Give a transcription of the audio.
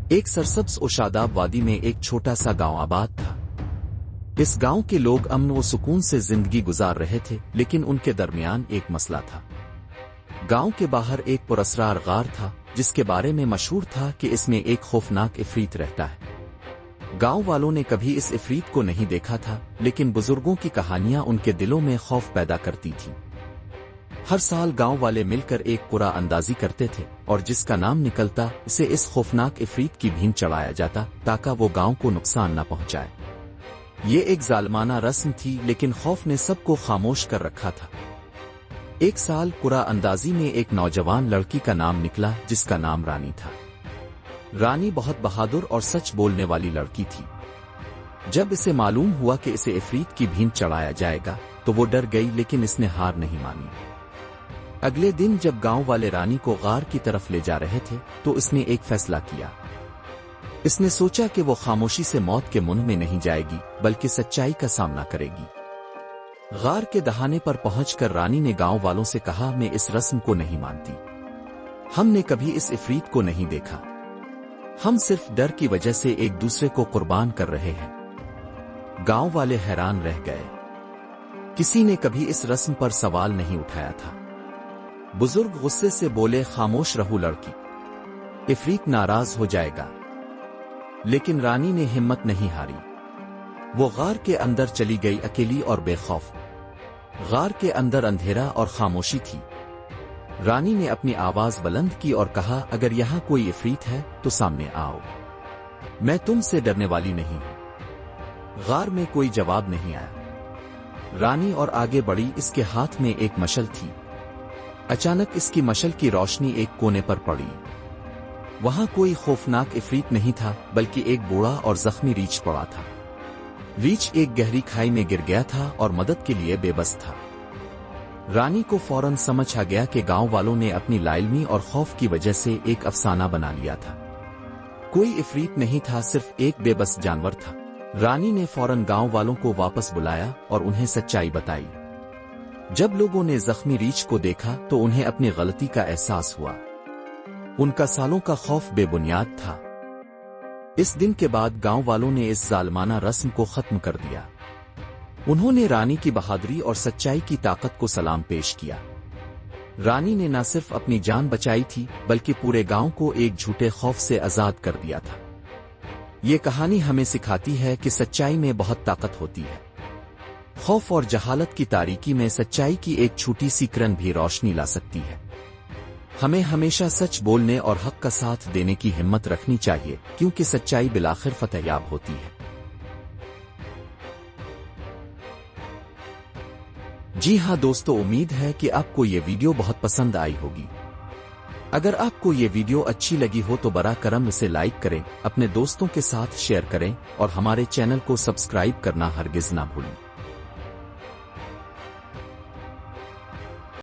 ایک سرسبز و شاداب وادی میں ایک چھوٹا سا گاؤں آباد تھا۔ اس گاؤں کے لوگ امن و سکون سے زندگی گزار رہے تھے، لیکن ان کے درمیان ایک مسئلہ تھا۔ گاؤں کے باہر ایک پراسرار غار تھا جس کے بارے میں مشہور تھا کہ اس میں ایک خوفناک عفریت رہتا ہے۔ گاؤں والوں نے کبھی اس عفریت کو نہیں دیکھا تھا، لیکن بزرگوں کی کہانیاں ان کے دلوں میں خوف پیدا کرتی تھیں۔ ہر سال گاؤں والے مل کر ایک قرعہ اندازی کرتے تھے، اور جس کا نام نکلتا اسے اس خوفناک عفریت کی بھین چڑھایا جاتا تاکہ وہ گاؤں کو نقصان نہ پہنچائے۔ یہ ایک ظالمانہ رسم تھی، لیکن خوف نے سب کو خاموش کر رکھا تھا۔ ایک سال قرعہ اندازی میں ایک نوجوان لڑکی کا نام نکلا جس کا نام رانی تھا۔ رانی بہت بہادر اور سچ بولنے والی لڑکی تھی۔ جب اسے معلوم ہوا کہ اسے عفریت کی بھین چڑھایا جائے گا تو وہ ڈر گئی، لیکن اس نے ہار نہیں مانی۔ اگلے دن جب گاؤں والے رانی کو غار کی طرف لے جا رہے تھے تو اس نے ایک فیصلہ کیا۔ اس نے سوچا کہ وہ خاموشی سے موت کے منہ میں نہیں جائے گی بلکہ سچائی کا سامنا کرے گی۔ غار کے دہانے پر پہنچ کر رانی نے گاؤں والوں سے کہا، میں اس رسم کو نہیں مانتی۔ ہم نے کبھی اس عفریت کو نہیں دیکھا۔ ہم صرف ڈر کی وجہ سے ایک دوسرے کو قربان کر رہے ہیں۔ گاؤں والے حیران رہ گئے۔ کسی نے کبھی اس رسم پر سوال نہیں اٹھایا تھا۔ بزرگ غصے سے بولے، خاموش رہو لڑکی، عفریت ناراض ہو جائے گا۔ لیکن رانی نے ہمت نہیں ہاری۔ وہ غار کے اندر چلی گئی، اکیلی اور بے خوف۔ غار کے اندر اندھیرا اور خاموشی تھی۔ رانی نے اپنی آواز بلند کی اور کہا، اگر یہاں کوئی عفریت ہے تو سامنے آؤ، میں تم سے ڈرنے والی نہیں ہوں۔ غار میں کوئی جواب نہیں آیا۔ رانی اور آگے بڑھی، اس کے ہاتھ میں ایک مشل تھی۔ اچانک اس کی مشل کی روشنی ایک کونے پر پڑی۔ وہاں کوئی خوفناک عفریت نہیں تھا بلکہ ایک بوڑھا اور زخمی ریچھ پڑا تھا۔ ریچھ ایک گہری کھائی میں گر گیا تھا اور مدد کے لیے بے بس تھا۔ رانی کو فوراً سمجھ آ گیا کہ گاؤں والوں نے اپنی لاعلمی اور خوف کی وجہ سے ایک افسانہ بنا لیا تھا۔ کوئی عفریت نہیں تھا، صرف ایک بے بس جانور تھا۔ رانی نے فوراً گاؤں والوں کو واپس بلایا اور انہیں سچائی بتائی۔ جب لوگوں نے زخمی ریچھ کو دیکھا تو انہیں اپنی غلطی کا احساس ہوا۔ ان کا سالوں کا خوف بے بنیاد تھا۔ اس دن کے بعد گاؤں والوں نے اس ظالمانہ رسم کو ختم کر دیا۔ انہوں نے رانی کی بہادری اور سچائی کی طاقت کو سلام پیش کیا۔ رانی نے نہ صرف اپنی جان بچائی تھی بلکہ پورے گاؤں کو ایک جھوٹے خوف سے آزاد کر دیا تھا۔ یہ کہانی ہمیں سکھاتی ہے کہ سچائی میں بہت طاقت ہوتی ہے۔ خوف اور جہالت کی تاریکی میں سچائی کی ایک چھوٹی سی کرن بھی روشنی لا سکتی ہے۔ ہمیں ہمیشہ سچ بولنے اور حق کا ساتھ دینے کی ہمت رکھنی چاہیے، کیونکہ سچائی بالآخر فتح یاب ہوتی ہے۔ جی ہاں دوستو، امید ہے کہ آپ کو یہ ویڈیو بہت پسند آئی ہوگی۔ اگر آپ کو یہ ویڈیو اچھی لگی ہو تو براہ کرم اسے لائک کریں، اپنے دوستوں کے ساتھ شیئر کریں اور ہمارے چینل کو سبسکرائب کرنا ہرگز نہ بھولیں۔